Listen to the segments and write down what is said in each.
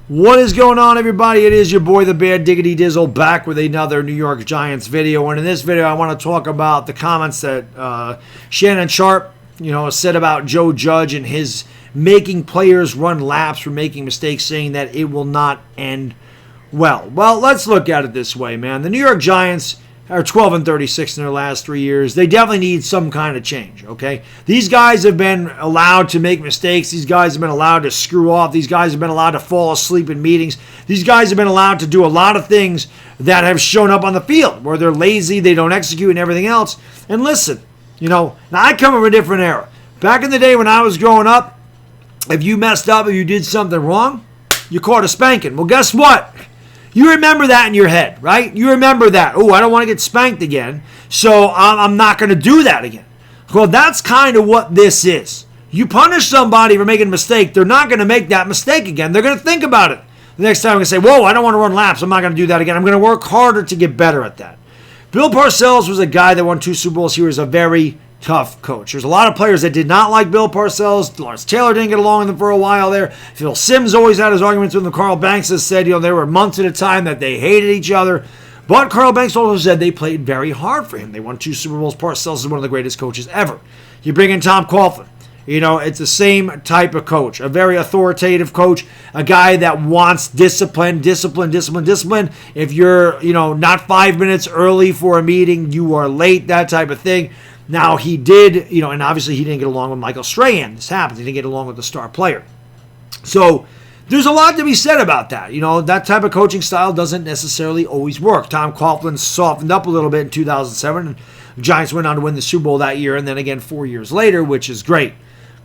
What is going on, everybody? It is your boy, the Bear Diggity Dizzle, back with another New York Giants video. And in this video, I want to talk about the comments that Shannon Sharpe, said about Joe Judge and his making players run laps for making mistakes, saying that it will not end well. Well, let's look at it this way, man. The New York Giants are 12-36 in their last 3 years. They definitely need some kind of change, okay? These guys have been allowed to make mistakes. These guys have been allowed to screw off. These guys have been allowed to fall asleep in meetings. These guys have been allowed to do a lot of things that have shown up on the field, where they're lazy, they don't execute, and everything else. And listen, now I come from a different era. Back in the day when I was growing up, if you messed up or you did something wrong, you caught a spanking. Well, guess what? You remember that in your head, right? You remember that. Oh, I don't want to get spanked again, so I'm not going to do that again. Well, that's kind of what this is. You punish somebody for making a mistake, they're not going to make that mistake again. They're going to think about it. The next time, I'm going to say, whoa, I don't want to run laps. I'm not going to do that again. I'm going to work harder to get better at that. Bill Parcells was a guy that won 2 Super Bowls. He was a very tough coach. There's a lot of players that did not like Bill Parcells. Lawrence Taylor didn't get along with him for a while there. Phil Simms always had his arguments with him. Carl Banks has said, there were months at a time that they hated each other. But Carl Banks also said they played very hard for him. They won 2 Super Bowls. Parcells is one of the greatest coaches ever. You bring in Tom Coughlin. It's the same type of coach, a very authoritative coach, a guy that wants discipline. If you're, not 5 minutes early for a meeting, you are late, that type of thing. Now, he did, and obviously he didn't get along with Michael Strahan. This happens. He didn't get along with the star player. So there's a lot to be said about that. That type of coaching style doesn't necessarily always work. Tom Coughlin softened up a little bit in 2007, and the Giants went on to win the Super Bowl that year, and then again 4 years later, which is great.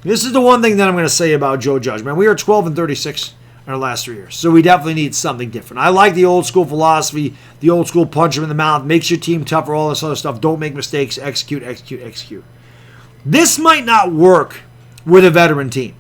This is the one thing that I'm going to say about Joe Judge, man. We are 12-36 in our last 3 years, so we definitely need something different. I like the old school philosophy, the old school punch him in the mouth, makes your team tougher, all this other stuff. Don't make mistakes, execute. This might not work with a veteran team.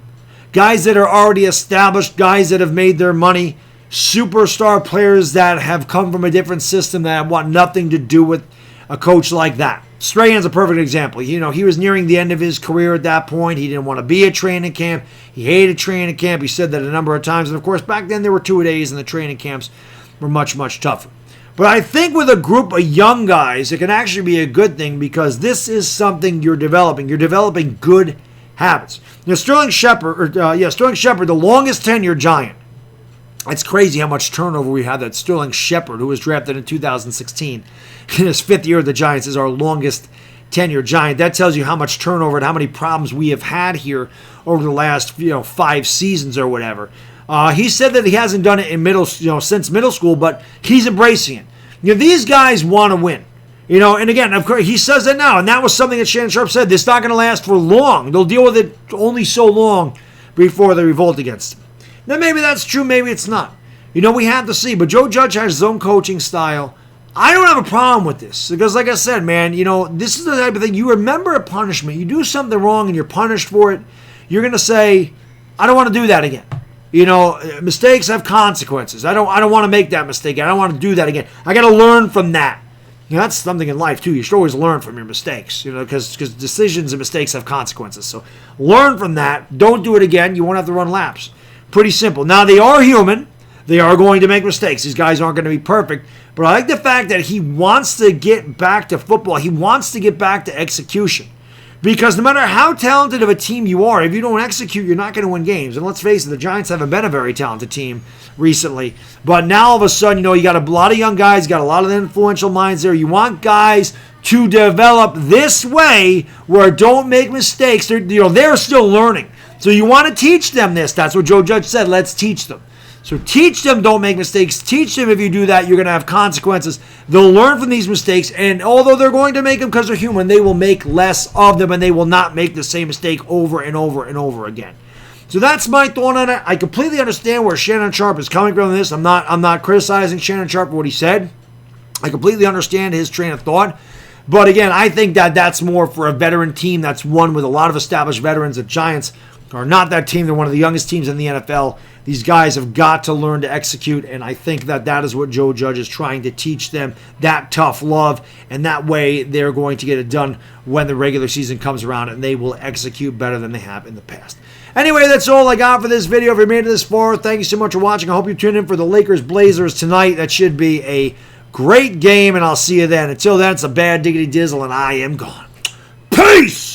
Guys that are already established, guys that have made their money, superstar players that have come from a different system that want nothing to do with a coach like that. Strahan's a perfect example. He was nearing the end of his career at that point. He didn't want to be at training camp. He hated training camp. He said that a number of times. And, of course, back then there were 2-a-days and the training camps were much, much tougher. But I think with a group of young guys, it can actually be a good thing because this is something you're developing. You're developing good habits. Sterling Shepard, the longest tenured Giant. It's crazy how much turnover we had. That Sterling Shepard, who was drafted in 2016, in his 5th year of the Giants, is our longest tenured Giant. That tells you how much turnover and how many problems we have had here over the last 5 seasons or whatever. He said that he hasn't done it in since middle school, but he's embracing it. These guys want to win. And again, of course, he says that now, and that was something that Shannon Sharpe said. This is not going to last for long. They'll deal with it only so long before they revolt against him. Now, maybe that's true, maybe it's not. We have to see. But Joe Judge has his own coaching style. I don't have a problem with this because, like I said, man, this is the type of thing. You remember a punishment. You do something wrong and you're punished for it. You're going to say, I don't want to do that again. Mistakes have consequences. I don't want to make that mistake. I don't want to do that again. I got to learn from that. That's something in life, too. You should always learn from your mistakes, because decisions and mistakes have consequences. So learn from that. Don't do it again. You won't have to run laps. Pretty simple. Now, they are human. They are going to make mistakes. These guys aren't going to be perfect. But I like the fact that he wants to get back to football. He wants to get back to execution. Because no matter how talented of a team you are, if you don't execute, you're not going to win games. And let's face it, the Giants haven't been a very talented team recently. But now all of a sudden, you got a lot of young guys, got a lot of influential minds there. You want guys to develop this way where don't make mistakes. They're still learning. So you want to teach them this. That's what Joe Judge said. Let's teach them. So teach them, don't make mistakes. Teach them if you do that, you're going to have consequences. They'll learn from these mistakes, and although they're going to make them because they're human, they will make less of them, and they will not make the same mistake over and over and over again. So that's my thought on it. I completely understand where Shannon Sharpe is coming from this. I'm not criticizing Shannon Sharpe for what he said. I completely understand his train of thought. But again, I think that that's more for a veteran team that's won with a lot of established veterans. The Giants are not that team. They're one of the youngest teams in the NFL. These guys have got to learn to execute, and I think that that is what Joe Judge is trying to teach them, that tough love, and that way they're going to get it done when the regular season comes around, and they will execute better than they have in the past. Anyway, that's all I got for this video. If you made it this far, thank you so much for watching. I hope you tune in for the Lakers-Blazers tonight. That should be a great game, and I'll see you then. Until then, it's a Bad Diggity Dizzle, and I am gone. Peace!